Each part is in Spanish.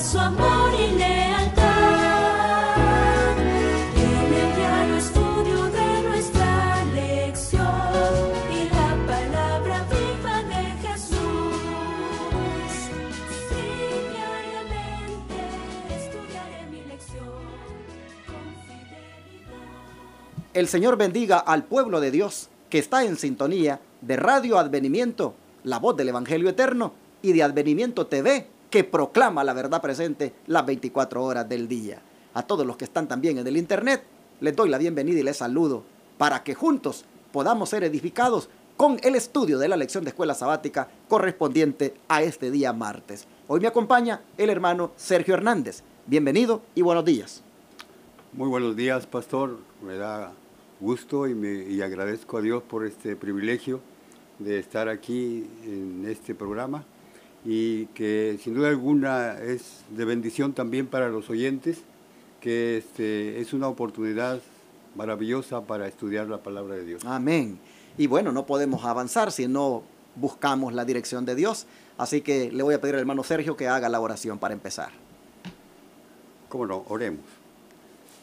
su amor y lealtad. En el diario estudio de nuestra lección y la palabra viva de Jesús. Sí, diariamente estudiaré mi lección con fidelidad. El Señor bendiga al pueblo de Dios que está en sintonía de Radio Advenimiento, la voz del Evangelio Eterno, y de Advenimiento TV, que proclama la verdad presente las 24 horas del día. A todos los que están también en el Internet, les doy la bienvenida y les saludo para que juntos podamos ser edificados con el estudio de la lección de escuela sabática correspondiente a este día martes. Hoy me acompaña el hermano Sergio Hernández. Bienvenido y buenos días. Muy buenos días, pastor. Me da gusto y agradezco a Dios por este privilegio de estar aquí en este programa, y que sin duda alguna es de bendición también para los oyentes, que es una oportunidad maravillosa para estudiar la palabra de Dios. Amén. Y bueno, no podemos avanzar si no buscamos la dirección de Dios. Así que le voy a pedir al hermano Sergio que haga la oración para empezar. ¿Cómo no? Oremos.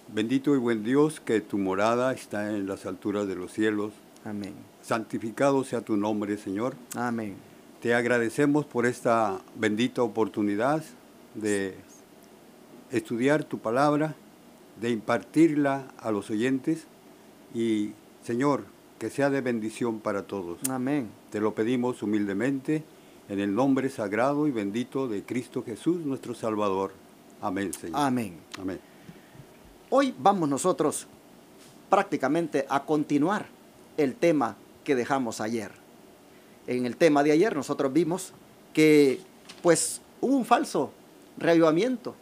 Bendito y buen Dios, que tu morada está en las alturas de los cielos. Amén. Santificado sea tu nombre, Señor. Amén. Te agradecemos por esta bendita oportunidad de estudiar tu palabra, de impartirla a los oyentes, y, Señor, que sea de bendición para todos. Amén. Te lo pedimos humildemente en el nombre sagrado y bendito de Cristo Jesús, nuestro Salvador. Amén, Señor. Amén. Amén. Hoy vamos nosotros prácticamente a continuar el tema que dejamos ayer. En el tema de ayer nosotros vimos que pues hubo un falso reavivamiento,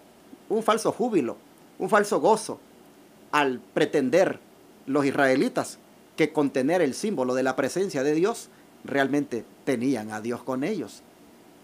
un falso júbilo, un falso gozo al pretender los israelitas que con tener el símbolo de la presencia de Dios realmente tenían a Dios con ellos.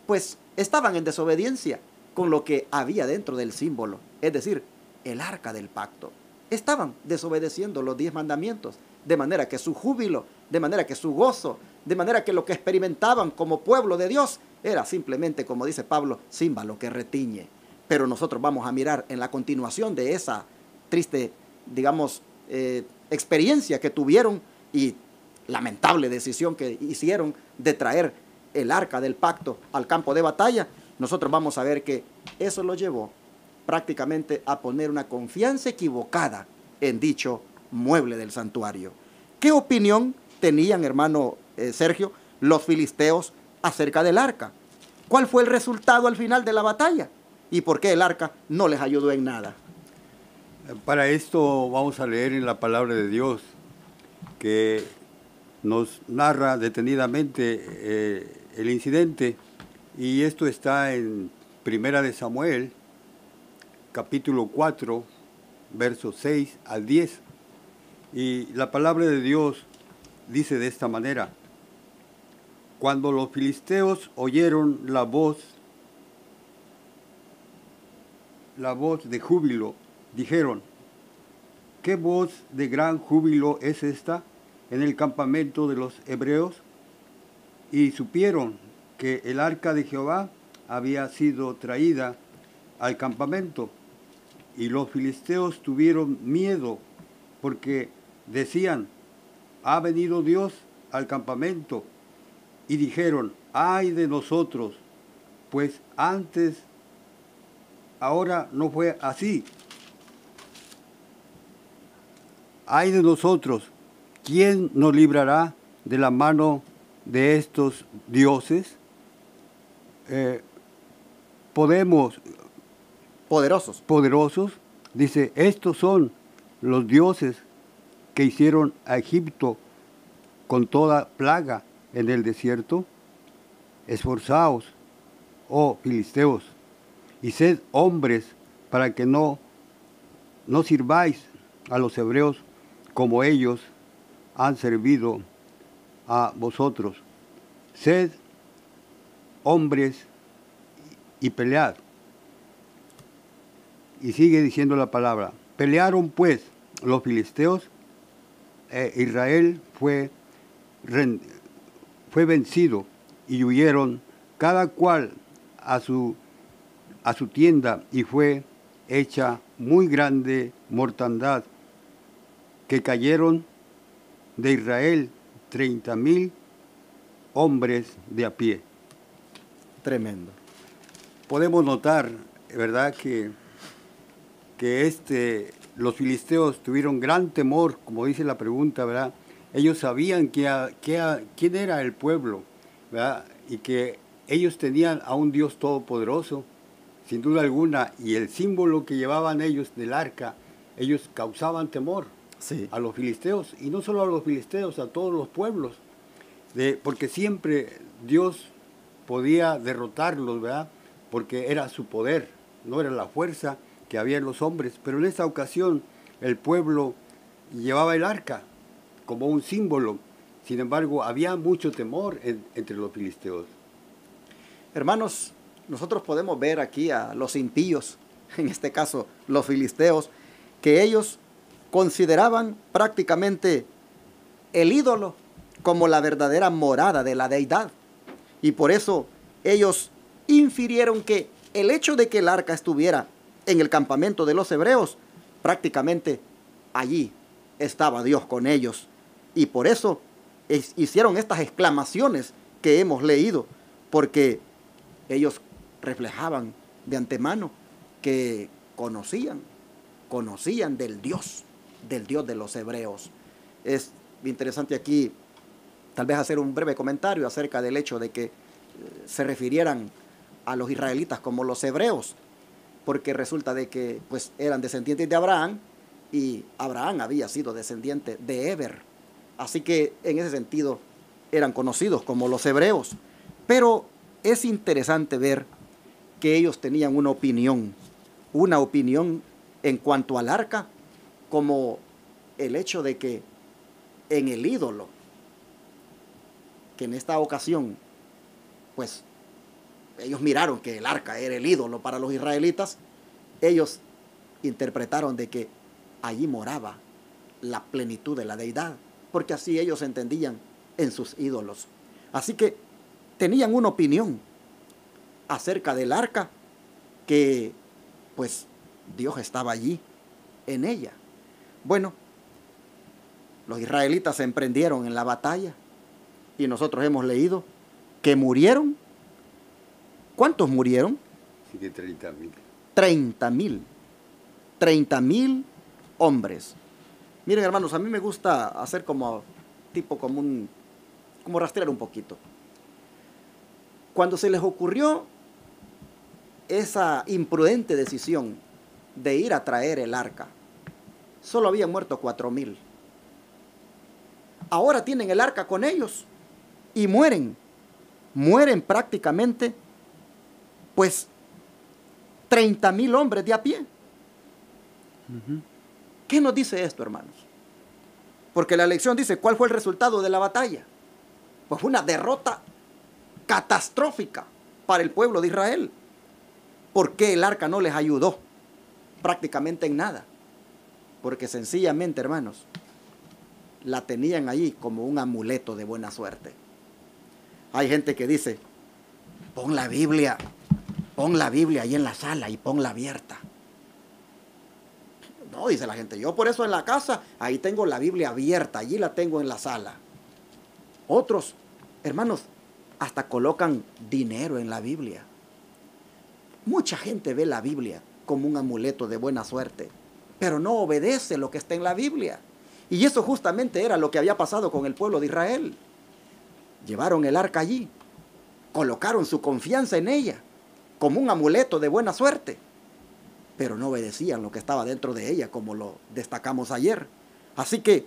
Pues estaban en desobediencia con lo que había dentro del símbolo, es decir, el arca del pacto. Estaban desobedeciendo los 10 mandamientos, de manera que su júbilo, de manera que su gozo, de manera que lo que experimentaban como pueblo de Dios era simplemente, como dice Pablo, címbalo que retiñe. Pero nosotros vamos a mirar en la continuación de esa triste, digamos, experiencia que tuvieron y lamentable decisión que hicieron de traer el arca del pacto al campo de batalla. Nosotros vamos a ver que eso lo llevó prácticamente a poner una confianza equivocada en dicho mueble del santuario. ¿Qué opinión tenían, hermano Sergio, los filisteos acerca del arca? ¿Cuál fue el resultado al final de la batalla? ¿Y por qué el arca no les ayudó en nada? Para esto vamos a leer en la palabra de Dios, que nos narra detenidamente el incidente, y esto está en Primera de Samuel, capítulo 4, versos 6 al 10. Y la palabra de Dios dice de esta manera: cuando los filisteos oyeron la voz de júbilo, dijeron: ¿qué voz de gran júbilo es esta en el campamento de los hebreos? Y supieron que el arca de Jehová había sido traída al campamento. Y los filisteos tuvieron miedo, porque decían: ha venido Dios al campamento. Y dijeron: ay de nosotros, pues antes, ahora no fue así. Ay de nosotros, ¿quién nos librará de la mano de estos dioses? Poderosos, dice, estos son los dioses que hicieron a Egipto con toda plaga en el desierto. Esforzaos, oh filisteos, y sed hombres para que no sirváis a los hebreos como ellos han servido a vosotros. Sed hombres y pelead. Y sigue diciendo la palabra: pelearon pues los filisteos, Israel fue vencido, y huyeron cada cual a su a su tienda y fue hecha muy grande mortandad, que cayeron de Israel 30,000 hombres de a pie. Tremendo. Podemos notar, ¿verdad?, que los filisteos tuvieron gran temor, como dice la pregunta, ¿verdad? Ellos sabían quién era el pueblo, ¿verdad? Y que ellos tenían a un Dios todopoderoso, sin duda alguna, y el símbolo que llevaban ellos del arca, ellos causaban temor Sí. a los filisteos, y no solo a los filisteos, a todos los pueblos, porque siempre Dios podía derrotarlos, ¿verdad? Porque era su poder, no era la fuerza que había en los hombres. Pero en esta ocasión el pueblo llevaba el arca como un símbolo. Sin embargo, había mucho temor entre los filisteos. Hermanos, nosotros podemos ver aquí a los impíos, en este caso los filisteos, que ellos consideraban prácticamente el ídolo como la verdadera morada de la deidad. Y por eso ellos infirieron que el hecho de que el arca estuviera en el campamento de los hebreos, prácticamente allí estaba Dios con ellos. Y por eso hicieron estas exclamaciones que hemos leído, porque ellos reflejaban de antemano que conocían del Dios de los hebreos. Es interesante aquí tal vez hacer un breve comentario acerca del hecho de que se refirieran a los israelitas como los hebreos, porque resulta de que pues eran descendientes de Abraham y Abraham había sido descendiente de Eber. Así que en ese sentido eran conocidos como los hebreos. Pero es interesante ver que ellos tenían una opinión en cuanto al arca, como el hecho de que en el ídolo, que en esta ocasión, pues ellos miraron que el arca era el ídolo para los israelitas, ellos interpretaron de que allí moraba la plenitud de la deidad, porque así ellos entendían en sus ídolos. Así que tenían una opinión acerca del arca, que pues Dios estaba allí en ella. Bueno, los israelitas se emprendieron en la batalla y nosotros hemos leído que murieron. ¿Cuántos murieron? Sí, que 30,000. 30,000. 30,000 hombres. Miren, hermanos, a mí me gusta hacer como rastrear un poquito. Cuando se les ocurrió esa imprudente decisión de ir a traer el arca, solo habían muerto 4,000. Ahora tienen el arca con ellos y mueren prácticamente pues 30,000 hombres de a pie. ¿Qué nos dice esto, hermanos? Porque la lección dice, ¿cuál fue el resultado de la batalla? Pues fue una derrota catastrófica para el pueblo de Israel. ¿Por qué el arca no les ayudó prácticamente en nada? Porque sencillamente, hermanos, la tenían ahí como un amuleto de buena suerte. Hay gente que dice, pon la Biblia ahí en la sala y ponla abierta. No, dice la gente, yo por eso en la casa, ahí tengo la Biblia abierta, allí la tengo en la sala. Otros, hermanos, hasta colocan dinero en la Biblia. Mucha gente ve la Biblia como un amuleto de buena suerte, pero no obedece lo que está en la Biblia. Y eso justamente era lo que había pasado con el pueblo de Israel. Llevaron el arca allí, colocaron su confianza en ella como un amuleto de buena suerte, pero no obedecían lo que estaba dentro de ella, como lo destacamos ayer. Así que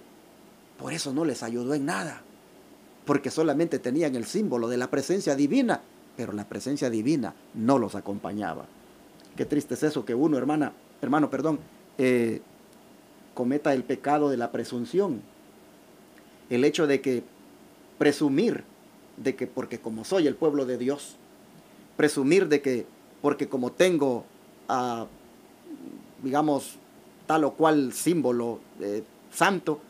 por eso no les ayudó en nada, porque solamente tenían el símbolo de la presencia divina, pero la presencia divina no los acompañaba. Qué triste es eso, que uno, hermano, cometa el pecado de la presunción. El hecho de que presumir de que porque como soy el pueblo de Dios, presumir de que porque como tengo, digamos, tal o cual símbolo santo,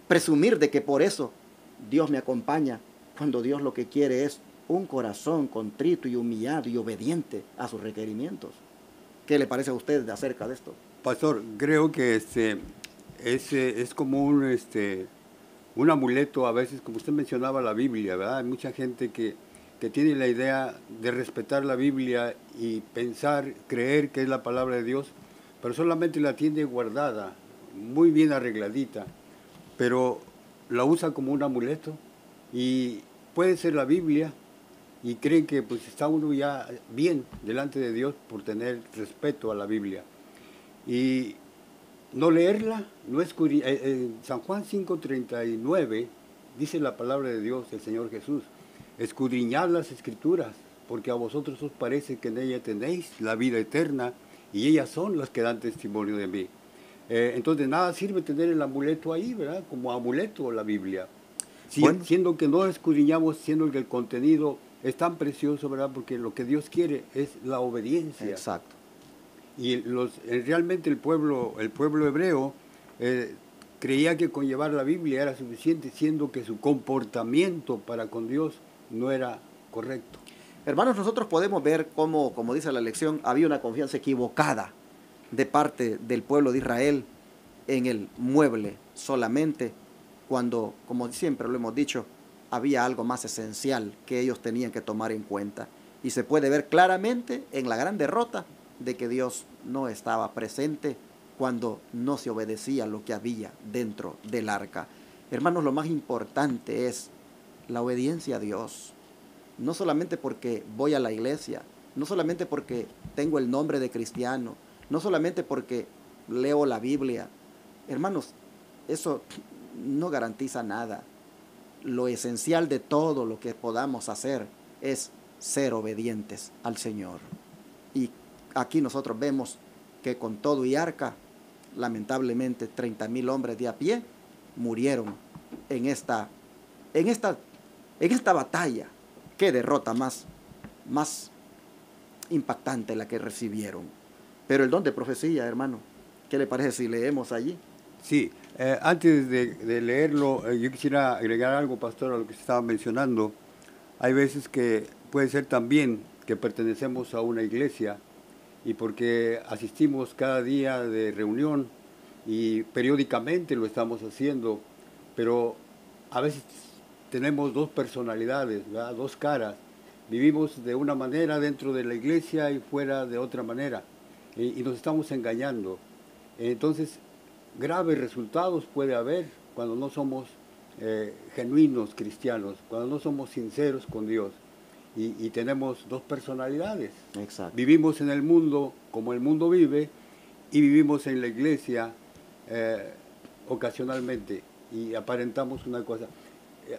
presumir de que por eso Dios me acompaña, cuando Dios lo que quiere es un corazón contrito y humillado y obediente a sus requerimientos. ¿Qué le parece a usted acerca de esto? Pastor, creo que es como un amuleto, a veces, como usted mencionaba la Biblia, ¿verdad? Hay mucha gente que tiene la idea de respetar la Biblia y pensar, creer que es la palabra de Dios, pero solamente la tiene guardada, muy bien arregladita, pero la usa como un amuleto y puede ser la Biblia y creen que pues está uno ya bien delante de Dios por tener respeto a la Biblia. Y no leerla, no escudriñar. En San Juan 5:39 dice la palabra de Dios, el Señor Jesús: escudriñad las Escrituras, porque a vosotros os parece que en ellas tenéis la vida eterna, y ellas son las que dan testimonio de mí. Entonces nada sirve tener el amuleto ahí, ¿verdad? Como amuleto la Biblia. Bueno. Siendo que no escudriñamos, siendo que el contenido es tan precioso, ¿verdad? Porque lo que Dios quiere es la obediencia. Exacto. Y realmente el pueblo hebreo creía que con llevar la Biblia era suficiente, siendo que su comportamiento para con Dios no era correcto. Hermanos, nosotros podemos ver cómo, como dice la lección, había una confianza equivocada de parte del pueblo de Israel en el mueble solamente, cuando, como siempre lo hemos dicho, había algo más esencial que ellos tenían que tomar en cuenta. Y se puede ver claramente en la gran derrota de que Dios no estaba presente cuando no se obedecía lo que había dentro del arca. Hermanos, lo más importante es la obediencia a Dios. No solamente porque voy a la iglesia, no solamente porque tengo el nombre de cristiano, no solamente porque leo la Biblia. Hermanos, eso no garantiza nada. Lo esencial de todo lo que podamos hacer es ser obedientes al Señor. Y aquí nosotros vemos que con todo y arca, lamentablemente 30,000 hombres de a pie murieron en esta batalla. Qué derrota más impactante la que recibieron. Pero el don de profecía, hermano, ¿qué le parece si leemos allí? Sí, antes de leerlo, yo quisiera agregar algo, pastor, a lo que se estaba mencionando. Hay veces que puede ser también que pertenecemos a una iglesia y porque asistimos cada día de reunión y periódicamente lo estamos haciendo, pero a veces tenemos dos personalidades, ¿verdad? Dos caras. Vivimos de una manera dentro de la iglesia y fuera de otra manera y nos estamos engañando. Entonces, graves resultados puede haber cuando no somos genuinos cristianos, cuando no somos sinceros con Dios y tenemos dos personalidades. Exacto. Vivimos en el mundo como el mundo vive y vivimos en la iglesia ocasionalmente y aparentamos una cosa.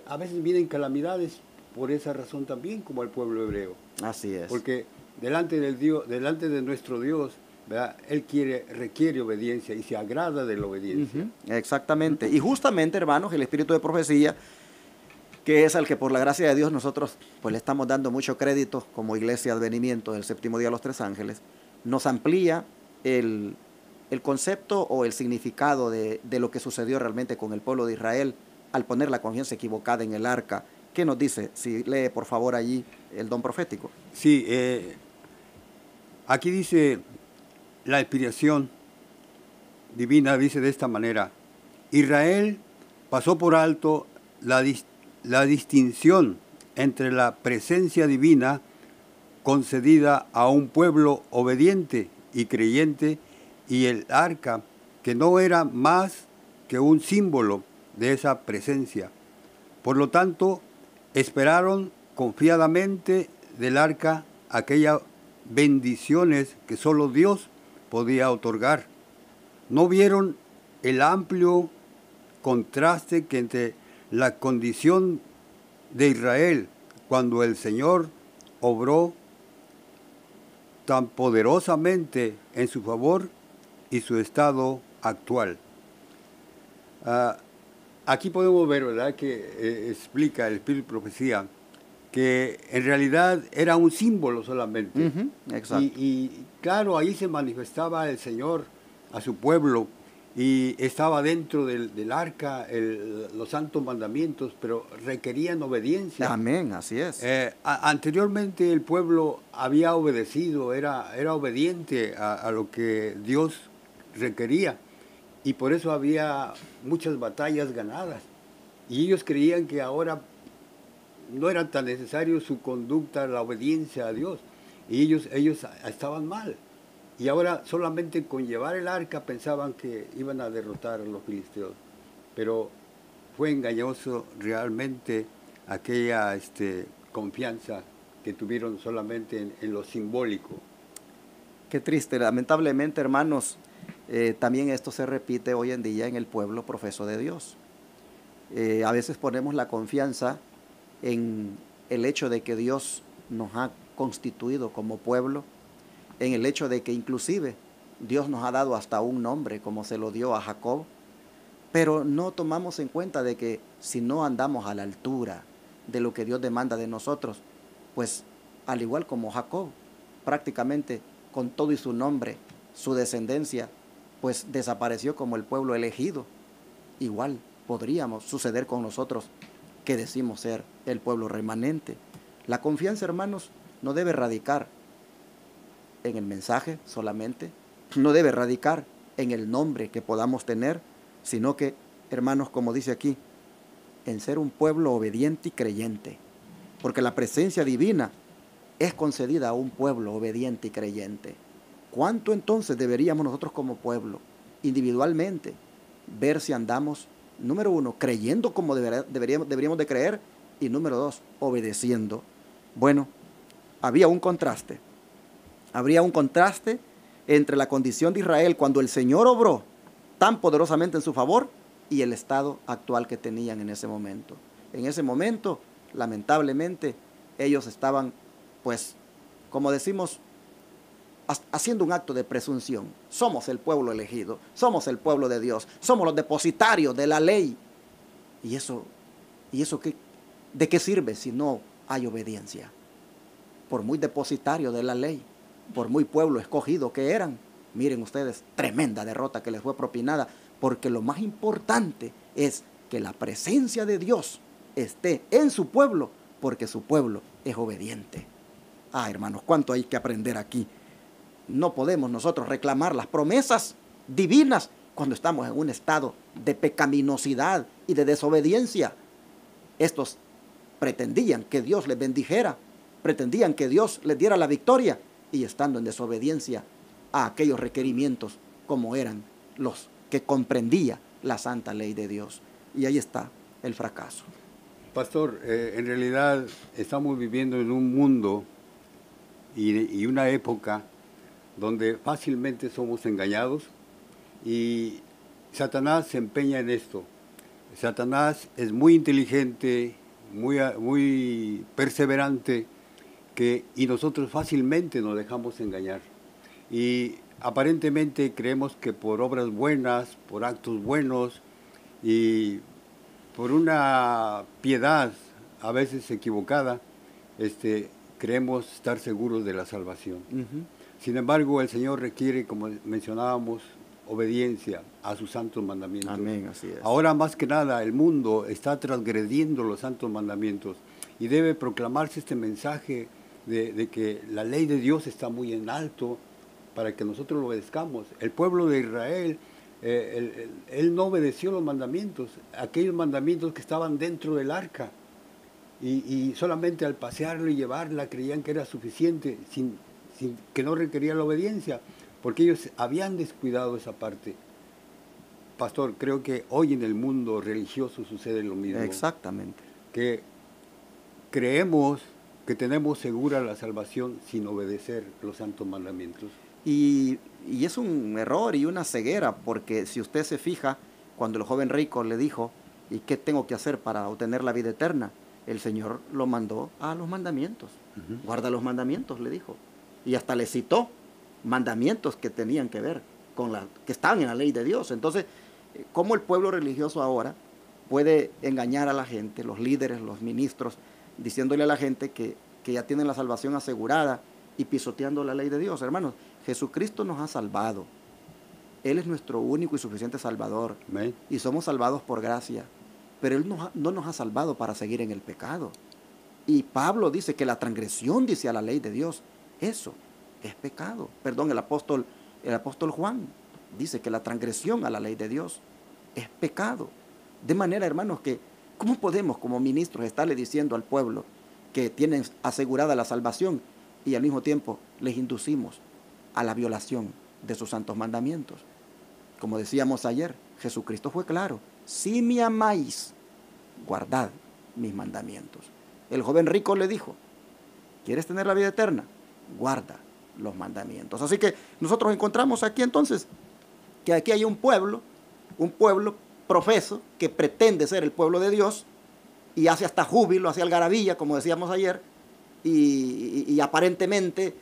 A veces vienen calamidades por esa razón también, como el pueblo hebreo. Así es. Porque delante de nuestro Dios, ¿verdad? Él requiere obediencia y se agrada de la obediencia. Exactamente. Y justamente, hermanos, el espíritu de profecía, que es al que por la gracia de Dios nosotros pues le estamos dando mucho crédito como Iglesia Advenimiento del Séptimo Día de los Tres Ángeles, nos amplía el concepto o el significado de lo que sucedió realmente con el pueblo de Israel al poner la confianza equivocada en el arca. ¿Qué nos dice? Si lee por favor allí el don profético. Sí, aquí dice la inspiración divina, dice de esta manera: Israel pasó por alto la distinción entre la presencia divina concedida a un pueblo obediente y creyente y el arca, que no era más que un símbolo de esa presencia. Por lo tanto, esperaron confiadamente del arca aquellas bendiciones que solo Dios podía otorgar. No vieron el amplio contraste que entre la condición de Israel cuando el Señor obró tan poderosamente en su favor y su estado actual. Aquí podemos ver, ¿verdad?, que explica el Espíritu de Profecía que en realidad era un símbolo solamente. Exacto. Y claro, ahí se manifestaba el Señor a su pueblo y estaba dentro del arca los santos mandamientos, pero requerían obediencia. Amén, así es. Anteriormente el pueblo había obedecido, era obediente a lo que Dios requería, y por eso había muchas batallas ganadas. Y ellos creían que ahora no era tan necesario su conducta, la obediencia a Dios. Y ellos estaban mal. Y ahora solamente con llevar el arca pensaban que iban a derrotar a los filisteos. Pero fue engañoso realmente aquella confianza que tuvieron solamente en lo simbólico. Qué triste, lamentablemente, hermanos, también esto se repite hoy en día en el pueblo profeso de Dios. A veces ponemos la confianza en el hecho de que Dios nos ha constituido como pueblo, en el hecho de que inclusive Dios nos ha dado hasta un nombre como se lo dio a Jacob, pero no tomamos en cuenta de que si no andamos a la altura de lo que Dios demanda de nosotros, pues al igual como Jacob, prácticamente con todo y su nombre, su descendencia, pues desapareció como el pueblo elegido. Igual podríamos suceder con nosotros que decimos ser el pueblo remanente. La confianza, hermanos, no debe radicar en el mensaje solamente, no debe radicar en el nombre que podamos tener, sino que, hermanos, como dice aquí, en ser un pueblo obediente y creyente, porque la presencia divina es concedida a un pueblo obediente y creyente. ¿Cuánto entonces deberíamos nosotros como pueblo, individualmente, ver si andamos, número uno, creyendo como deberíamos de creer, y número dos, obedeciendo? Bueno, habría un contraste entre la condición de Israel cuando el Señor obró tan poderosamente en su favor y el estado actual que tenían en ese momento. En ese momento, lamentablemente, ellos estaban, pues, como decimos, haciendo un acto de presunción. Somos el pueblo elegido, somos el pueblo de Dios, somos los depositarios de la ley. ¿Y eso qué, de qué sirve si no hay obediencia? Por muy depositario de la ley, por muy pueblo escogido que eran, miren ustedes, tremenda derrota que les fue propinada, porque lo más importante es que la presencia de Dios esté en su pueblo, porque su pueblo es obediente. Hermanos, cuánto hay que aprender aquí. No podemos nosotros reclamar las promesas divinas cuando estamos en un estado de pecaminosidad y de desobediencia. Estos pretendían que Dios les bendijera, pretendían que Dios les diera la victoria, y estando en desobediencia a aquellos requerimientos como eran los que comprendía la santa ley de Dios. Y ahí está el fracaso. Pastor, en realidad estamos viviendo en un mundo y una época donde fácilmente somos engañados, y Satanás se empeña en esto. Satanás es muy inteligente, muy perseverante, y nosotros fácilmente nos dejamos engañar. Y aparentemente creemos que por obras buenas, por actos buenos y por una piedad a veces equivocada, creemos estar seguros de la salvación. Sin embargo, el Señor requiere, como mencionábamos, obediencia a sus santos mandamientos. Amén, así es. Ahora más que nada el mundo está transgrediendo los santos mandamientos, y debe proclamarse este mensaje de que la ley de Dios está muy en alto para que nosotros lo obedezcamos. El pueblo de Israel, él no obedeció los mandamientos, aquellos mandamientos que estaban dentro del arca, y solamente al pasearlo y llevarla creían que era suficiente, sin que no requería la obediencia, porque ellos habían descuidado esa parte. Pastor, creo que hoy en el mundo religioso sucede lo mismo. Exactamente. Que creemos que tenemos segura la salvación sin obedecer los santos mandamientos. Y es un error y una ceguera, porque si usted se fija, cuando el joven rico le dijo, ¿y qué tengo que hacer para obtener la vida eterna? El Señor lo mandó a los mandamientos. Guarda los mandamientos, le dijo. Y hasta le citó mandamientos que tenían que ver con que estaban en la ley de Dios. Entonces, ¿cómo el pueblo religioso ahora puede engañar a la gente, los líderes, los ministros, diciéndole a la gente que ya tienen la salvación asegurada y pisoteando la ley de Dios? Hermanos, Jesucristo nos ha salvado. Él es nuestro único y suficiente Salvador. Amén. Y somos salvados por gracia. Pero Él no nos ha salvado para seguir en el pecado. Y Pablo dice que la transgresión, dice, a la ley de Dios, eso es pecado. Perdón, el apóstol Juan dice que la transgresión a la ley de Dios es pecado. De manera, hermanos, que ¿cómo podemos como ministros estarle diciendo al pueblo que tienen asegurada la salvación y al mismo tiempo les inducimos a la violación de sus santos mandamientos? Como decíamos ayer, Jesucristo fue claro: si me amáis, guardad mis mandamientos. El joven rico le dijo: ¿quieres tener la vida eterna? Guarda los mandamientos. Así que nosotros encontramos aquí entonces que aquí hay un pueblo profeso que pretende ser el pueblo de Dios y hace hasta júbilo, hace algarabía, como decíamos ayer, y aparentemente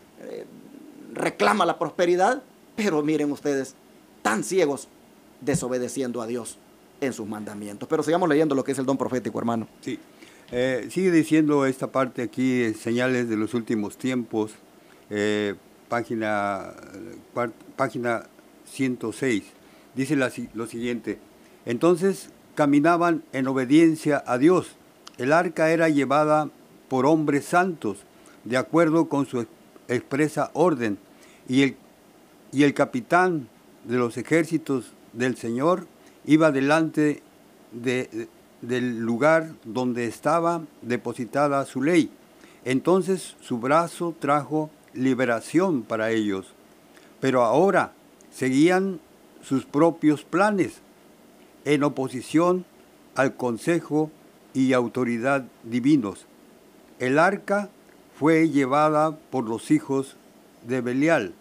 reclama la prosperidad, pero miren ustedes, tan ciegos, desobedeciendo a Dios en sus mandamientos. Pero sigamos leyendo lo que es el don profético, hermano. Sí. Sigue diciendo esta parte aquí, señales de los últimos tiempos, página 106. Dice lo siguiente: entonces caminaban en obediencia a Dios. El arca era llevada por hombres santos, de acuerdo con su expresa orden, y el capitán de los ejércitos del Señor iba delante del lugar donde estaba depositada su ley. Entonces su brazo trajo liberación para ellos, pero ahora seguían sus propios planes en oposición al consejo y autoridad divinos. El arca fue llevada por los hijos de Belial,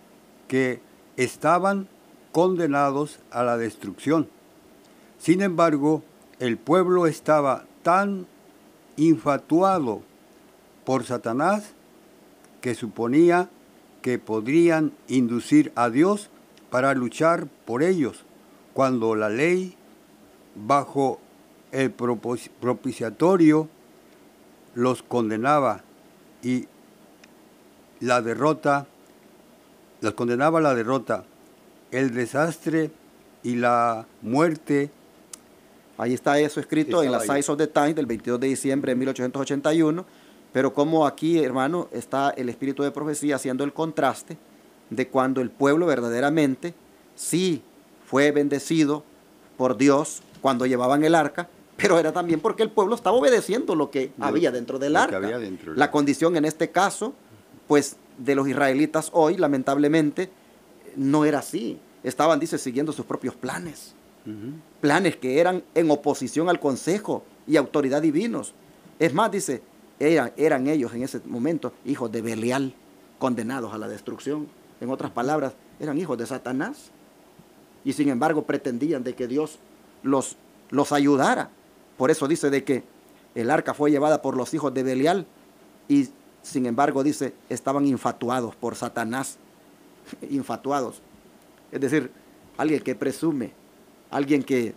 que estaban condenados a la destrucción. Sin embargo, el pueblo estaba tan infatuado por Satanás que suponía que podrían inducir a Dios para luchar por ellos, cuando la ley, bajo el propiciatorio, los condenaba y los condenaba a la derrota, el desastre y la muerte. Ahí está eso escrito en la Signs of the Times del 22 de diciembre de 1881, pero como aquí, hermano, está el espíritu de profecía haciendo el contraste de cuando el pueblo verdaderamente sí fue bendecido por Dios cuando llevaban el arca, pero era también porque el pueblo estaba obedeciendo lo que había dentro del arca. La condición en este caso, pues, de los israelitas hoy, lamentablemente, no era así. Estaban, dice, siguiendo sus propios planes. Planes que eran en oposición al consejo y autoridad divinos. Es más, dice, eran ellos en ese momento hijos de Belial, condenados a la destrucción. En otras palabras, eran hijos de Satanás. Y sin embargo pretendían de que Dios los ayudara. Por eso dice de que el arca fue llevada por los hijos de Belial y sin embargo, dice, estaban infatuados por Satanás. Infatuados. Es decir, alguien que presume, alguien que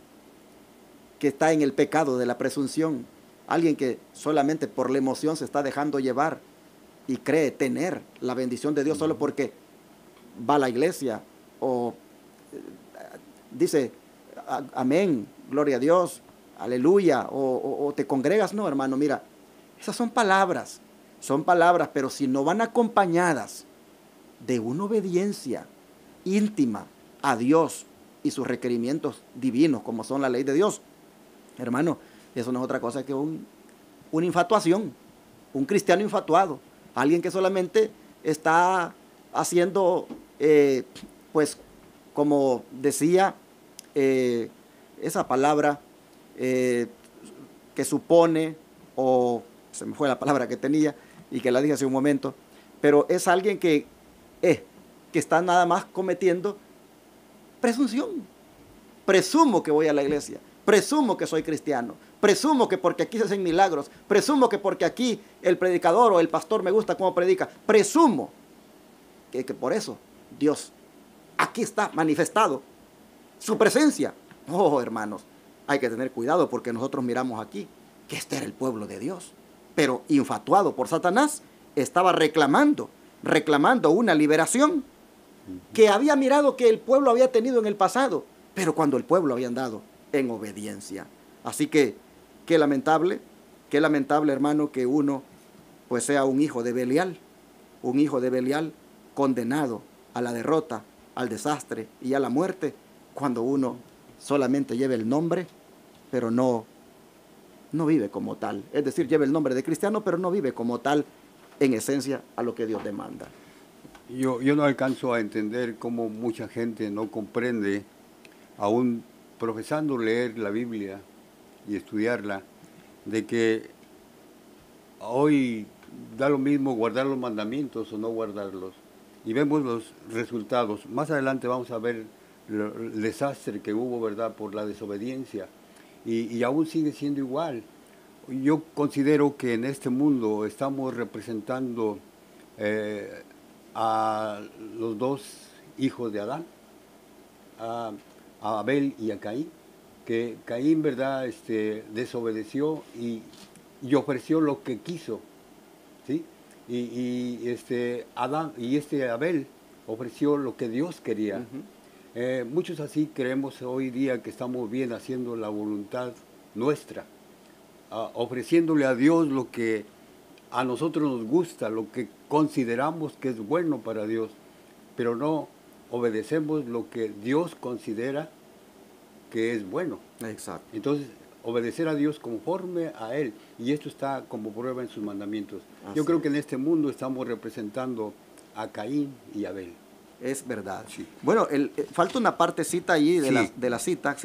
está en el pecado de la presunción, alguien que solamente por la emoción se está dejando llevar y cree tener la bendición de Dios solo porque va a la iglesia o dice amén, gloria a Dios, aleluya, o te congregas. No, hermano, mira, esas son palabras, pero si no van acompañadas de una obediencia íntima a Dios y sus requerimientos divinos, como son la ley de Dios, hermano, eso no es otra cosa que una infatuación, un cristiano infatuado, alguien que solamente está haciendo, pues, como decía esa palabra que supone, o se me fue la palabra que tenía y que la dije hace un momento, pero es alguien que está nada más cometiendo presunción. Presumo que voy a la iglesia, presumo que soy cristiano, presumo que porque aquí se hacen milagros, presumo que porque aquí el predicador o el pastor me gusta cómo predica, presumo que por eso Dios aquí está manifestado su presencia. Oh, hermanos, hay que tener cuidado porque nosotros miramos aquí que este era el pueblo de Dios, pero infatuado por Satanás, estaba reclamando una liberación que había mirado que el pueblo había tenido en el pasado, pero cuando el pueblo había andado en obediencia. Así que, qué lamentable, hermano, que uno pues sea un hijo de Belial condenado a la derrota, al desastre y a la muerte, cuando uno solamente lleva el nombre, pero no vive como tal. Es decir, lleva el nombre de cristiano, pero no vive como tal en esencia a lo que Dios demanda. Yo no alcanzo a entender cómo mucha gente no comprende, aún profesando leer la Biblia y estudiarla, de que hoy da lo mismo guardar los mandamientos o no guardarlos. Y vemos los resultados. Más adelante vamos a ver el desastre que hubo, ¿verdad?, por la desobediencia. Y aún sigue siendo igual. Yo considero que en este mundo estamos representando a los dos hijos de Adán, a Abel y a Caín, que Caín, ¿verdad?, desobedeció y ofreció lo que quiso, ¿sí? Adán y Abel ofreció lo que Dios quería. Muchos así creemos hoy día que estamos bien haciendo la voluntad nuestra, ofreciéndole a Dios lo que a nosotros nos gusta, lo que consideramos que es bueno para Dios, pero no obedecemos lo que Dios considera que es bueno. Exacto. Entonces, obedecer a Dios conforme a Él, y esto está como prueba en sus mandamientos. Yo creo que en este mundo estamos representando a Caín y Abel. Es verdad. Sí. Bueno, falta una partecita allí de, Sí. de la cita,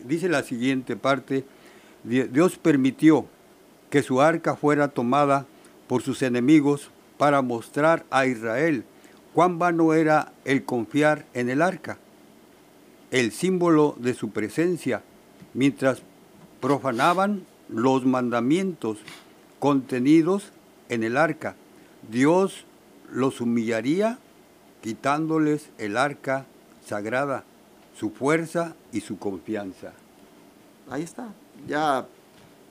Dice la siguiente parte: Dios permitió que su arca fuera tomada por sus enemigos para mostrar a Israel cuán vano era el confiar en el arca, el símbolo de su presencia, mientras profanaban los mandamientos contenidos en el arca. Dios los humillaría quitándoles el arca sagrada, su fuerza y su confianza. Ahí está. Ya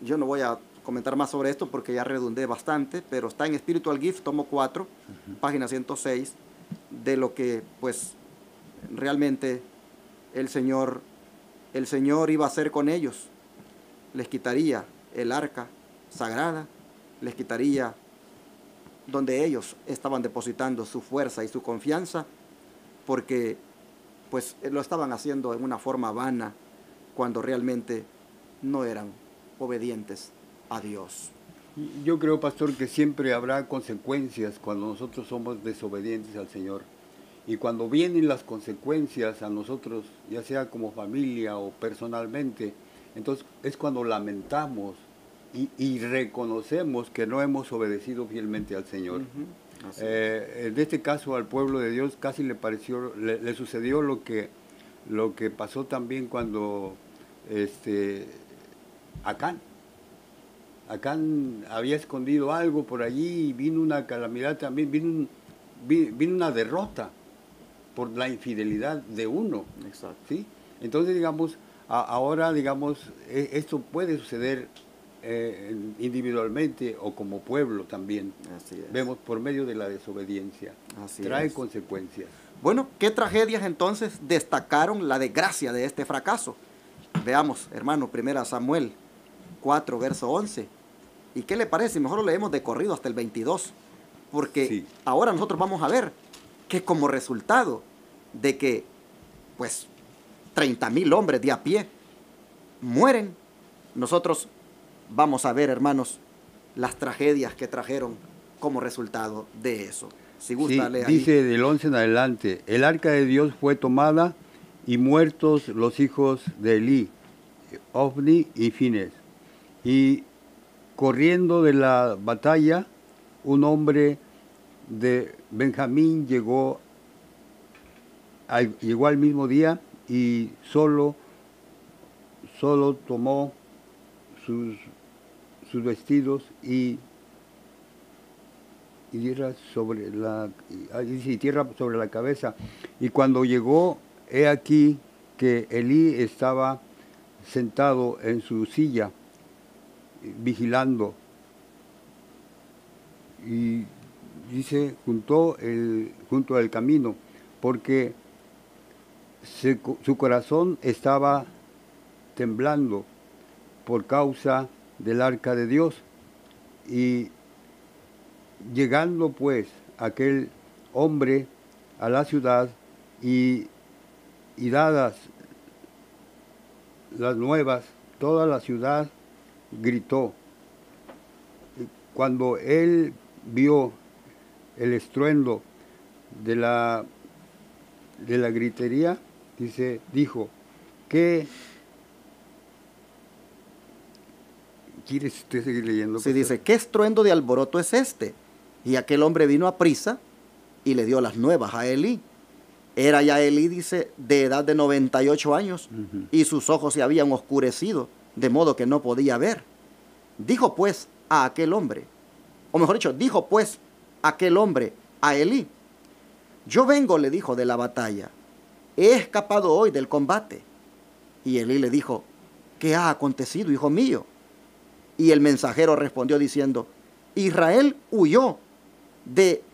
yo no voy a comentar más sobre esto porque ya redundé bastante, pero está en Spiritual Gift, tomo 4, página 106, de lo que pues realmente el Señor iba a hacer con ellos. Les quitaría el arca sagrada, les quitaría donde ellos estaban depositando su fuerza y su confianza, porque pues lo estaban haciendo en una forma vana, cuando realmente no eran obedientes a Dios. Yo creo, pastor, que siempre habrá consecuencias cuando nosotros somos desobedientes al Señor. Y cuando vienen las consecuencias a nosotros, ya sea como familia o personalmente, entonces es cuando lamentamos y reconocemos que no hemos obedecido fielmente al Señor. En este caso al pueblo de Dios casi le sucedió lo que pasó también cuando Acán había escondido algo por allí y vino una calamidad también, vino una derrota por la infidelidad de uno. Exacto. ¿Sí? Entonces, digamos, ahora, digamos, esto puede suceder individualmente o como pueblo también. Así es. Vemos por medio de la desobediencia. Así Trae es. consecuencias. Bueno, ¿qué tragedias entonces destacaron la desgracia de este fracaso? Veamos, hermano, 1 Samuel 4, verso 11. ¿Y qué le parece? Mejor lo leemos de corrido hasta el 22, porque Sí. ahora nosotros vamos a ver que como resultado de que, pues, 30,000 hombres de a pie mueren, nosotros vamos a ver, hermanos, las tragedias que trajeron como resultado de eso. Si gusta, Sí, lea ahí. dice del 11 en adelante: el arca de Dios fue tomada y muertos los hijos de Elí, Ofni y Fines. Y corriendo de la batalla, un hombre de Benjamín llegó al mismo día y solo tomó sus vestidos y tierra sobre la cabeza. Y cuando llegó, he aquí que Elí estaba sentado en su silla, vigilando. Y dice, junto al camino, porque su corazón estaba temblando por causa del arca de Dios. Y llegando pues aquel hombre a la ciudad y dadas las nuevas, toda la ciudad gritó. Cuando él vio el estruendo de la gritería, dijo, ¿qué? ¿Quieres usted seguir leyendo? Sí, dice, ¿qué estruendo de alboroto es este? Y aquel hombre vino a prisa y le dio las nuevas a Elí. Era ya Elí, dice, de edad de 98 años, y sus ojos se habían oscurecido, de modo que no podía ver. Dijo pues a aquel hombre, o mejor dicho, dijo pues aquel hombre a Elí, yo vengo, le dijo, de la batalla, he escapado hoy del combate. Y Elí le dijo, ¿qué ha acontecido, hijo mío? Y el mensajero respondió diciendo, Israel huyó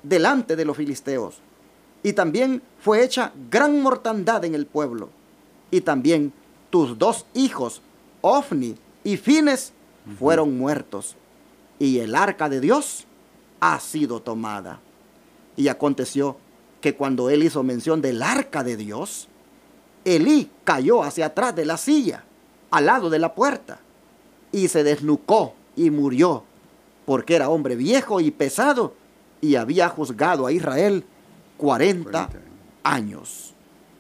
delante de los filisteos, y también fue hecha gran mortandad en el pueblo. Y también tus 2 hijos, Ofni y Fines, fueron muertos. Y el arca de Dios ha sido tomada. Y aconteció que cuando él hizo mención del arca de Dios, Elí cayó hacia atrás de la silla, al lado de la puerta, y se desnucó y murió, porque era hombre viejo y pesado, y había juzgado a Israel 40 años.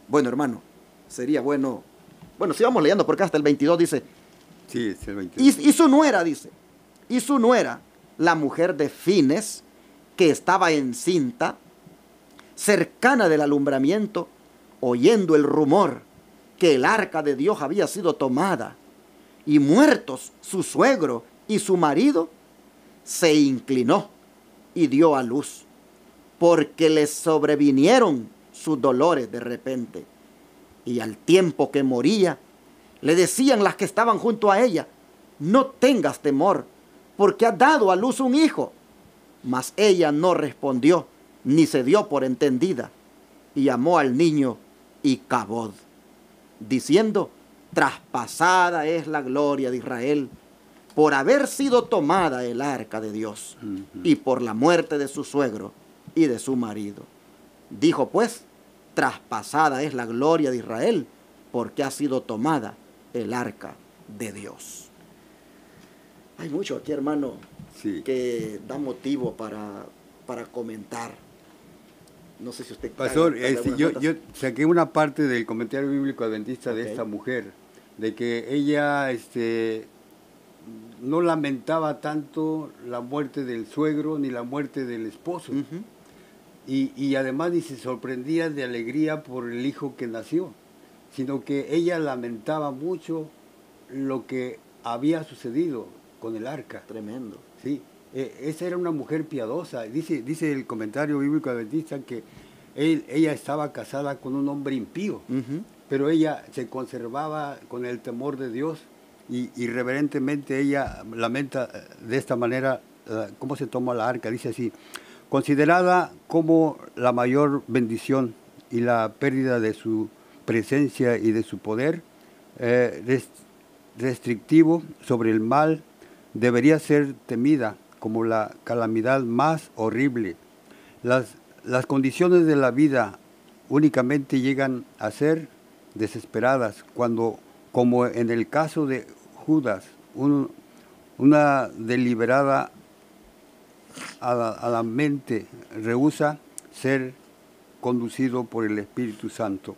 Bueno, hermano, sería bueno, sigamos leyendo porque hasta el 22 dice, sí, es el 22. Y su nuera, dice, y su nuera, la mujer de Fines, que estaba encinta, cercana del alumbramiento, oyendo el rumor que el arca de Dios había sido tomada, y muertos su suegro y su marido, se inclinó y dio a luz, porque le sobrevinieron sus dolores de repente. Y al tiempo que moría, le decían las que estaban junto a ella, no tengas temor, porque has dado a luz un hijo. Mas ella no respondió, ni se dio por entendida, y llamó al niño Icabod, diciendo, traspasada es la gloria de Israel, por haber sido tomada el arca de Dios, y por la muerte de su suegro y de su marido. Dijo pues, traspasada es la gloria de Israel, porque ha sido tomada el arca de Dios. Hay mucho aquí, hermano, sí, que da motivo para comentar. No sé si usted... Pastor, yo saqué una parte del comentario bíblico adventista de esta mujer, de que ella no lamentaba tanto la muerte del suegro ni la muerte del esposo. Y además ni se sorprendía de alegría por el hijo que nació, sino que ella lamentaba mucho lo que había sucedido con el arca. Tremendo. Sí, esa era una mujer piadosa. Dice el comentario bíblico adventista que ella estaba casada con un hombre impío, pero ella se conservaba con el temor de Dios y reverentemente ella lamenta de esta manera cómo se toma la arca. Dice así, considerada como la mayor bendición y la pérdida de su presencia y de su poder, restrictivo sobre el mal, debería ser temida como la calamidad más horrible. Las condiciones de la vida únicamente llegan a ser desesperadas cuando, como en el caso de Judas, una deliberada a la mente rehúsa ser conducido por el Espíritu Santo.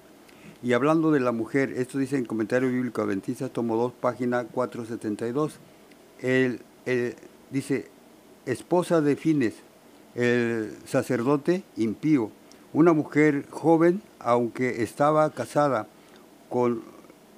Y hablando de la mujer, esto dice en Comentario Bíblico Adventista, tomo 2, página 472, dice, esposa de Fines, el sacerdote impío, una mujer joven, aunque estaba casada con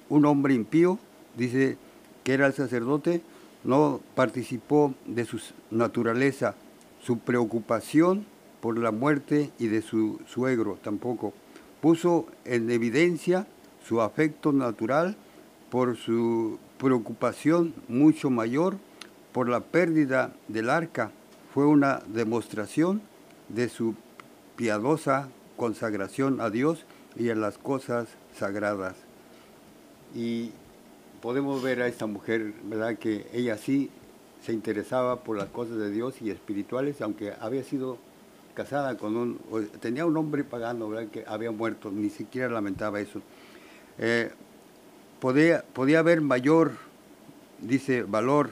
un hombre impío, dice que era el sacerdote, no participó de su naturaleza, su preocupación por la muerte y de su suegro tampoco. Puso en evidencia su afecto natural por su preocupación mucho mayor por la pérdida del arca. Fue una demostración de su piadosa consagración a Dios y a las cosas sagradas. Y podemos ver a esta mujer, ¿verdad?, que ella sí se interesaba por las cosas de Dios y espirituales, aunque había sido casada con tenía un hombre pagano, ¿verdad?, que había muerto, ni siquiera lamentaba eso. Podía haber mayor, dice, valor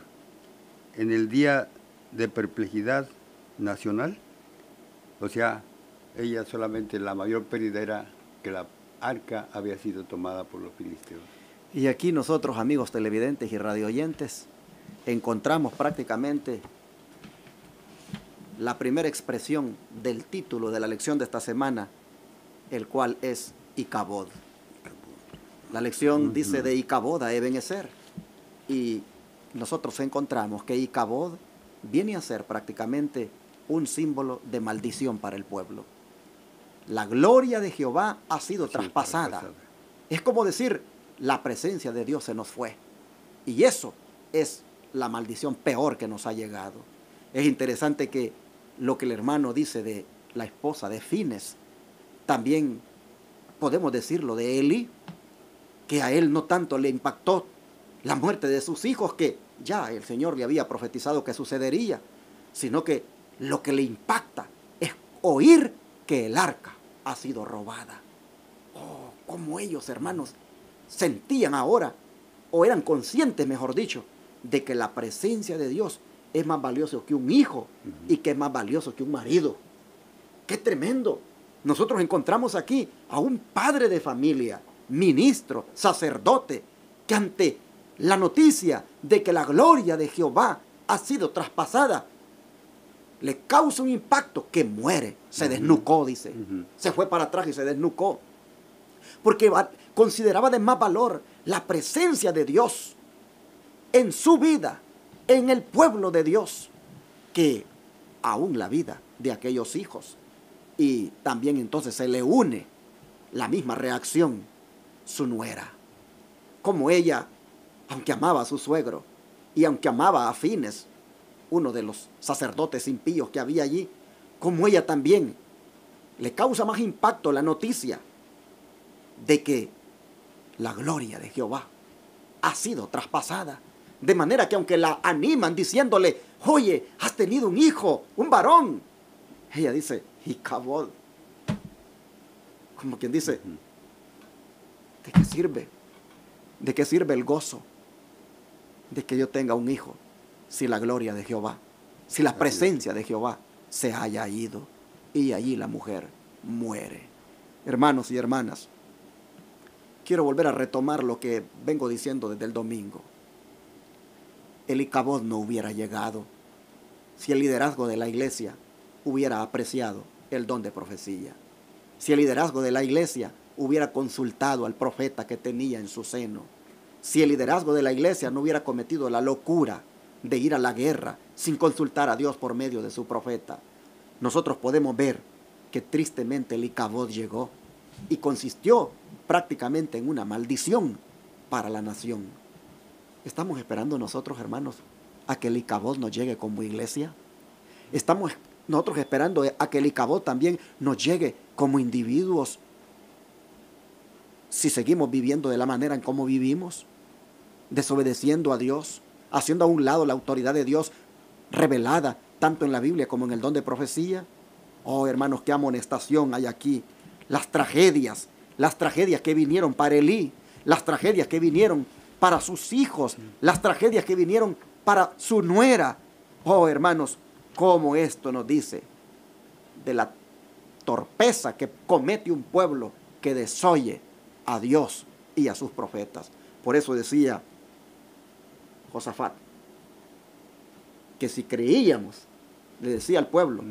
en el día de perplejidad nacional. O sea, ella solamente, la mayor pérdida era que la arca había sido tomada por los filisteos. Y aquí nosotros, amigos televidentes y radioyentes, encontramos prácticamente la primera expresión del título de la lección de esta semana, el cual es Icabod. La lección dice de Icabod a Ebenezer, y nosotros encontramos que Icabod viene a ser prácticamente un símbolo de maldición para el pueblo. La gloria de Jehová ha sido traspasada. Es como decir, la presencia de Dios se nos fue. Y eso es la maldición peor que nos ha llegado. Es interesante que lo que el hermano dice de la esposa de Fines, también podemos decirlo de Eli, que a él no tanto le impactó la muerte de sus hijos, que ya el Señor le había profetizado que sucedería, sino que lo que le impacta es oír que el arca ha sido robada. Oh, cómo ellos, hermanos, sentían ahora, o eran conscientes, mejor dicho, de que la presencia de Dios es más valioso que un hijo y que es más valioso que un marido. ¡Qué tremendo! Nosotros encontramos aquí a un padre de familia, ministro, sacerdote, que ante la noticia de que la gloria de Jehová ha sido traspasada, le causa un impacto que muere, se desnucó, dice. Se fue para atrás y se desnucó. Porque consideraba de más valor la presencia de Dios en su vida, en el pueblo de Dios, que aún la vida de aquellos hijos. Y también entonces se le une la misma reacción, su nuera. Como ella, aunque amaba a su suegro y aunque amaba a Fines, uno de los sacerdotes impíos que había allí, como ella también le causa más impacto la noticia de que la gloria de Jehová ha sido traspasada. De manera que aunque la animan diciéndole, oye, has tenido un hijo, un varón, ella dice, Icabod. Como quien dice, ¿de qué sirve? ¿De qué sirve el gozo de que yo tenga un hijo si la gloria de Jehová, si la presencia de Jehová se haya ido? Y allí la mujer muere. Hermanos y hermanas, quiero volver a retomar lo que vengo diciendo desde el domingo. El Icabod no hubiera llegado si el liderazgo de la iglesia hubiera apreciado el don de profecía. Si el liderazgo de la iglesia hubiera consultado al profeta que tenía en su seno. Si el liderazgo de la iglesia no hubiera cometido la locura de ir a la guerra sin consultar a Dios por medio de su profeta. Nosotros podemos ver que tristemente el Icabod llegó y consistió prácticamente en una maldición para la nación. ¿Estamos esperando nosotros, hermanos, a que el Icabod nos llegue como iglesia? ¿Estamos nosotros esperando a que el Icabod también nos llegue como individuos si seguimos viviendo de la manera en cómo vivimos? Desobedeciendo a Dios, haciendo a un lado la autoridad de Dios revelada tanto en la Biblia como en el don de profecía. Oh, hermanos, qué amonestación hay aquí. Las tragedias que vinieron para Elí, las tragedias que vinieron para sus hijos, las tragedias que vinieron para su nuera. Oh, hermanos, cómo esto nos dice de la torpeza que comete un pueblo que desoye a Dios y a sus profetas. Por eso decía Josafat, que si creíamos, le decía al pueblo,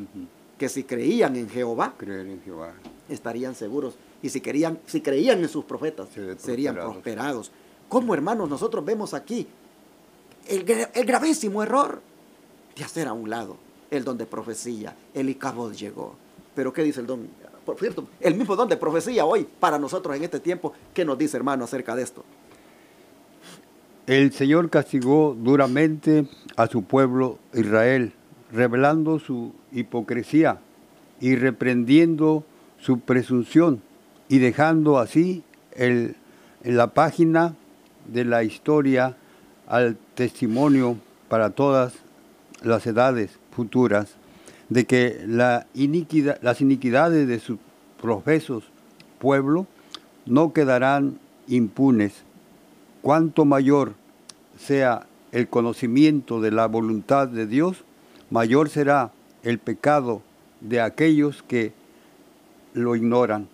que si creían en Jehová, creer en Jehová, estarían seguros. Y si creían en sus profetas, serían prosperados. ¿Cómo, hermanos, nosotros vemos aquí el gravísimo error de hacer a un lado el don de profecía? El Icabod llegó. Pero ¿qué dice el don? Por cierto, el mismo don de profecía hoy para nosotros en este tiempo. ¿Qué nos dice, hermano, acerca de esto? El Señor castigó duramente a su pueblo Israel, revelando su hipocresía y reprendiendo su presunción y dejando así en la página de la historia al testimonio para todas las edades futuras de que las iniquidades de sus profesos pueblo no quedarán impunes. Cuanto mayor sea el conocimiento de la voluntad de Dios, mayor será el pecado de aquellos que lo ignoran.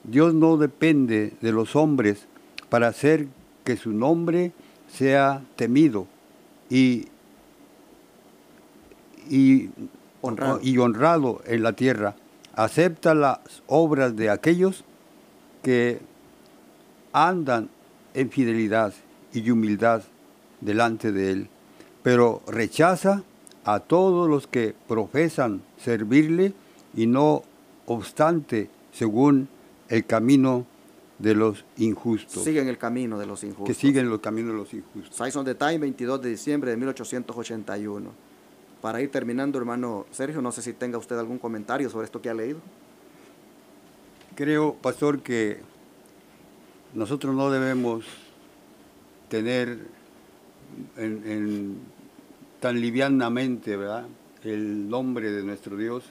Dios no depende de los hombres para hacer que su nombre sea temido y honrado en la tierra. Acepta las obras de aquellos que andan en fidelidad y humildad delante de Él, pero rechaza a todos los que profesan servirle y no obstante según el camino de los injustos. Siguen el camino de los injustos. Que siguen los caminos de los injustos. Size on the Time, 22 de diciembre de 1881. Para ir terminando, hermano Sergio, no sé si tenga usted algún comentario sobre esto que ha leído. Creo, pastor, que nosotros no debemos tener tan livianamente, ¿verdad?, el nombre de nuestro Dios.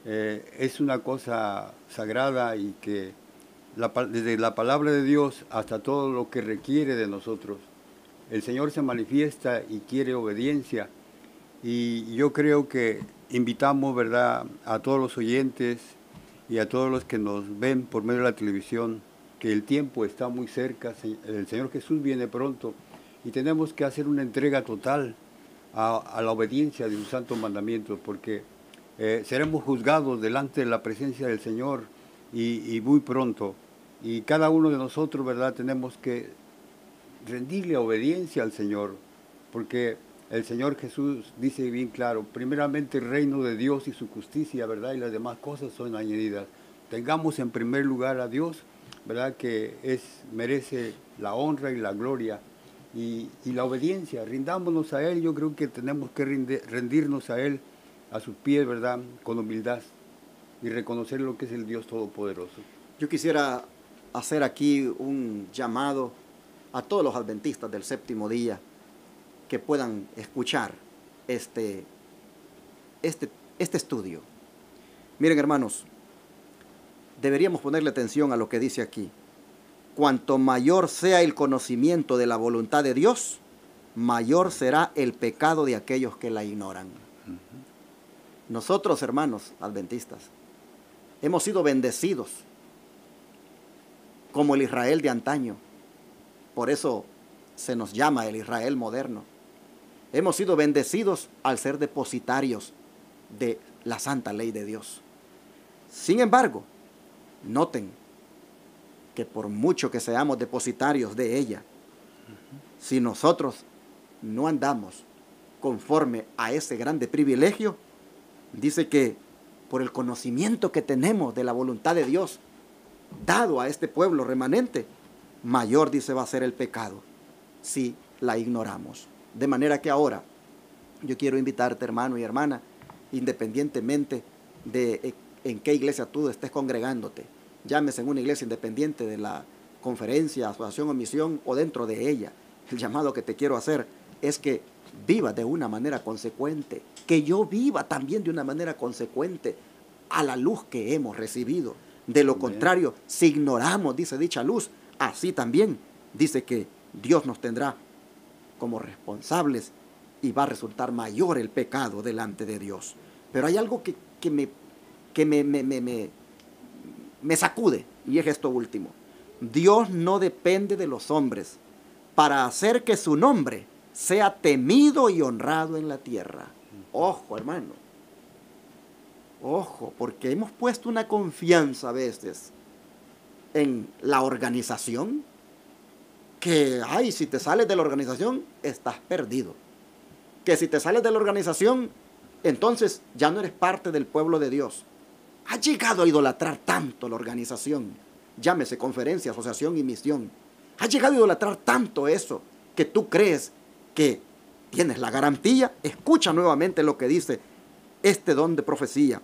Es una cosa sagrada y que desde la palabra de Dios hasta todo lo que requiere de nosotros, el Señor se manifiesta y quiere obediencia. Y yo creo que invitamos, ¿verdad?, a todos los oyentes y a todos los que nos ven por medio de la televisión, que el tiempo está muy cerca, el Señor Jesús viene pronto y tenemos que hacer una entrega total a la obediencia de sus santos mandamientos, porque seremos juzgados delante de la presencia del Señor y muy pronto. Y cada uno de nosotros, ¿verdad?, tenemos que rendirle obediencia al Señor, porque el Señor Jesús dice bien claro, primeramente el reino de Dios y su justicia, ¿verdad?, y las demás cosas son añadidas. Tengamos en primer lugar a Dios, ¿verdad?, que merece la honra y la gloria y la obediencia. Rindámonos a Él. Yo creo que tenemos que rendirnos a Él, a sus pies, ¿verdad?, con humildad y reconocer lo que es el Dios Todopoderoso. Yo quisiera hacer aquí un llamado a todos los adventistas del séptimo día que puedan escuchar este estudio. Miren, hermanos, deberíamos ponerle atención a lo que dice aquí. Cuanto mayor sea el conocimiento de la voluntad de Dios, mayor será el pecado de aquellos que la ignoran. Nosotros, hermanos adventistas, hemos sido bendecidos como el Israel de antaño. Por eso se nos llama el Israel moderno. Hemos sido bendecidos al ser depositarios de la santa ley de Dios. Sin embargo, noten que por mucho que seamos depositarios de ella, si nosotros no andamos conforme a ese grande privilegio, dice que por el conocimiento que tenemos de la voluntad de Dios dado a este pueblo remanente, mayor, dice, va a ser el pecado si la ignoramos. De manera que ahora yo quiero invitarte, hermano y hermana, independientemente de en qué iglesia tú estés congregándote, llámese en una iglesia independiente de la conferencia, asociación o misión o dentro de ella, el llamado que te quiero hacer es que viva de una manera consecuente, que yo viva también de una manera consecuente a la luz que hemos recibido. De lo contrario, si ignoramos, dice, dicha luz, así también dice que Dios nos tendrá como responsables y va a resultar mayor el pecado delante de Dios. Pero hay algo que me sacude, y es esto último. Dios no depende de los hombres para hacer que su nombre sea temido y honrado en la tierra. Ojo, hermano. Ojo, porque hemos puesto una confianza a veces en la organización, que, ay, si te sales de la organización, estás perdido. Que si te sales de la organización, entonces ya no eres parte del pueblo de Dios. Ha llegado a idolatrar tanto la organización, llámese conferencia, asociación y misión. Ha llegado a idolatrar tanto eso, que tú crees que tienes la garantía. Escucha nuevamente lo que dice este don de profecía.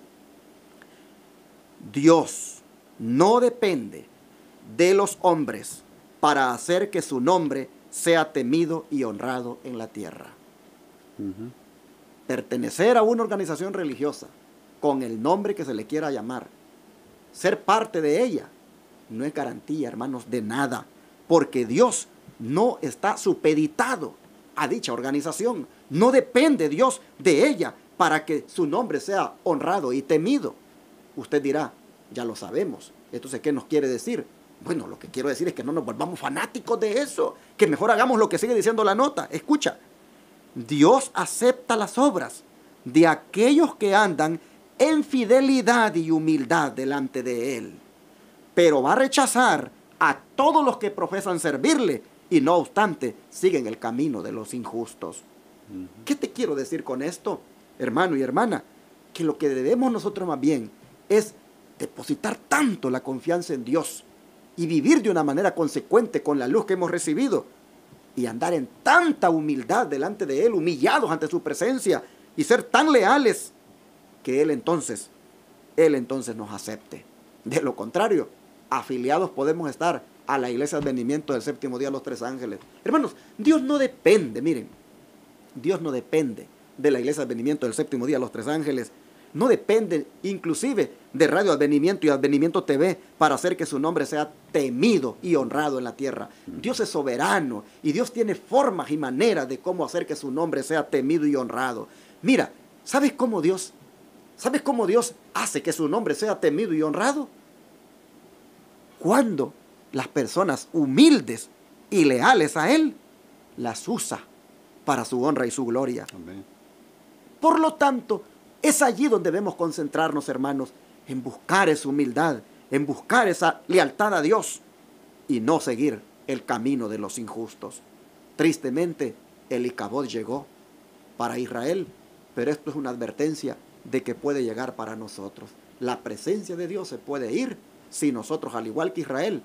Dios no depende de los hombres para hacer que su nombre sea temido y honrado en la tierra. Pertenecer a una organización religiosa con el nombre que se le quiera llamar, ser parte de ella, no es garantía, hermanos, de nada, porque Dios no está supeditado a dicha organización. No depende Dios de ella para que su nombre sea honrado y temido. Usted dirá, ya lo sabemos. Entonces, ¿qué nos quiere decir? Bueno, lo que quiero decir es que no nos volvamos fanáticos de eso, que mejor hagamos lo que sigue diciendo la nota. Escucha, Dios acepta las obras de aquellos que andan en fidelidad y humildad delante de Él, pero va a rechazar a todos los que profesan servirle y no obstante siguen el camino de los injustos. ¿Qué te quiero decir con esto, hermano y hermana? Que lo que debemos nosotros más bien es depositar tanto la confianza en Dios y vivir de una manera consecuente con la luz que hemos recibido y andar en tanta humildad delante de Él, humillados ante su presencia y ser tan leales que Él entonces nos acepte. De lo contrario, afiliados podemos estar a la Iglesia Advenimiento del Séptimo Día de los Tres Ángeles. Hermanos, Dios no depende, miren, Dios no depende de la Iglesia Advenimiento del Séptimo Día de los Tres Ángeles. No depende inclusive de Radio Advenimiento y Advenimiento TV para hacer que su nombre sea temido y honrado en la tierra. Dios es soberano y Dios tiene formas y maneras de cómo hacer que su nombre sea temido y honrado. Mira, ¿sabes cómo Dios hace que su nombre sea temido y honrado? Cuando las personas humildes y leales a Él las usa para su honra y su gloria. Amén. Por lo tanto, es allí donde debemos concentrarnos, hermanos, en buscar esa humildad, en buscar esa lealtad a Dios y no seguir el camino de los injustos. Tristemente, el Icabod llegó para Israel, pero esto es una advertencia de que puede llegar para nosotros. La presencia de Dios se puede ir si nosotros, al igual que Israel,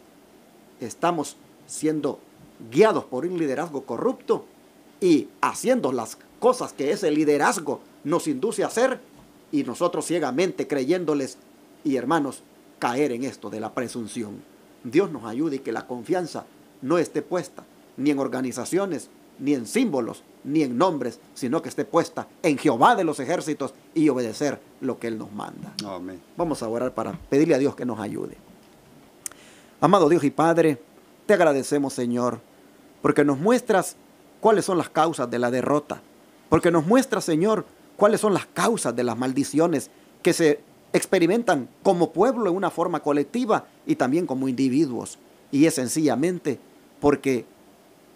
estamos siendo guiados por un liderazgo corrupto y haciendo las cosas que ese liderazgo nos induce a hacer y nosotros ciegamente creyéndoles y, hermanos, caer en esto de la presunción. Dios nos ayude y que la confianza no esté puesta ni en organizaciones, ni en símbolos, ni en nombres, sino que esté puesta en Jehová de los ejércitos y obedecer lo que Él nos manda. Amén. Vamos a orar para pedirle a Dios que nos ayude. Amado Dios y Padre, te agradecemos, Señor, porque nos muestras cuáles son las causas de la derrota, porque nos muestras, Señor, cuáles son las causas de las maldiciones que se experimentan como pueblo en una forma colectiva y también como individuos. Y es sencillamente porque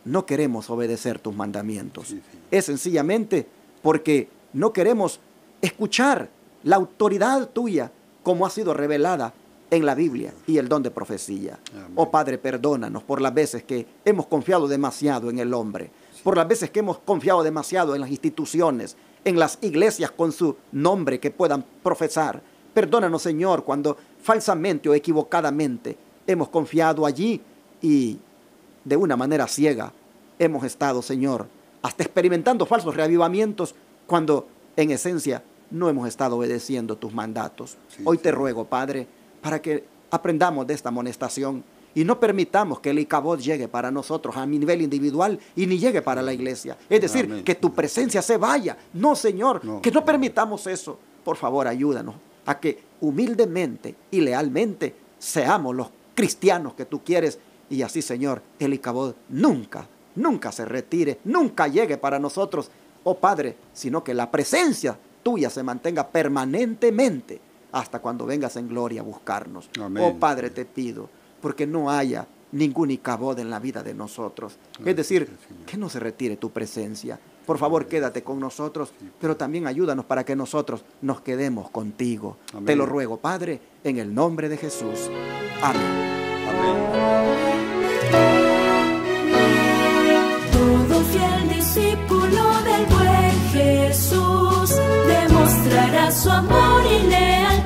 no queremos obedecer tus mandamientos. Sí. Es sencillamente porque no queremos escuchar la autoridad tuya como ha sido revelada en la Biblia y el don de profecía. Amén. Oh Padre, perdónanos por las veces que hemos confiado demasiado en el hombre, por las veces que hemos confiado demasiado en las instituciones, en las iglesias con su nombre que puedan profesar. Perdónanos, Señor, cuando falsamente o equivocadamente hemos confiado allí y de una manera ciega hemos estado, Señor, hasta experimentando falsos reavivamientos cuando en esencia no hemos estado obedeciendo tus mandatos. Sí, hoy te ruego, Padre, para que aprendamos de esta amonestación y no permitamos que el Icabod llegue para nosotros a mi nivel individual y ni llegue para la iglesia. Es decir, amén, que tu presencia se vaya. No, Señor, que no permitamos eso. Por favor, ayúdanos a que humildemente y lealmente seamos los cristianos que tú quieres. Y así, Señor, el Icabod nunca se retire, nunca llegue para nosotros, oh Padre, sino que la presencia tuya se mantenga permanentemente hasta cuando vengas en gloria a buscarnos. Amén. Oh Padre, te pido, porque no haya ningún Icabod en la vida de nosotros. Es decir, que no se retire tu presencia. Por favor, quédate con nosotros, pero también ayúdanos para que nosotros nos quedemos contigo. Amén. Te lo ruego, Padre, en el nombre de Jesús. Amén. Amén. Todo fiel discípulo del buen Jesús demostrará su amor y lealtad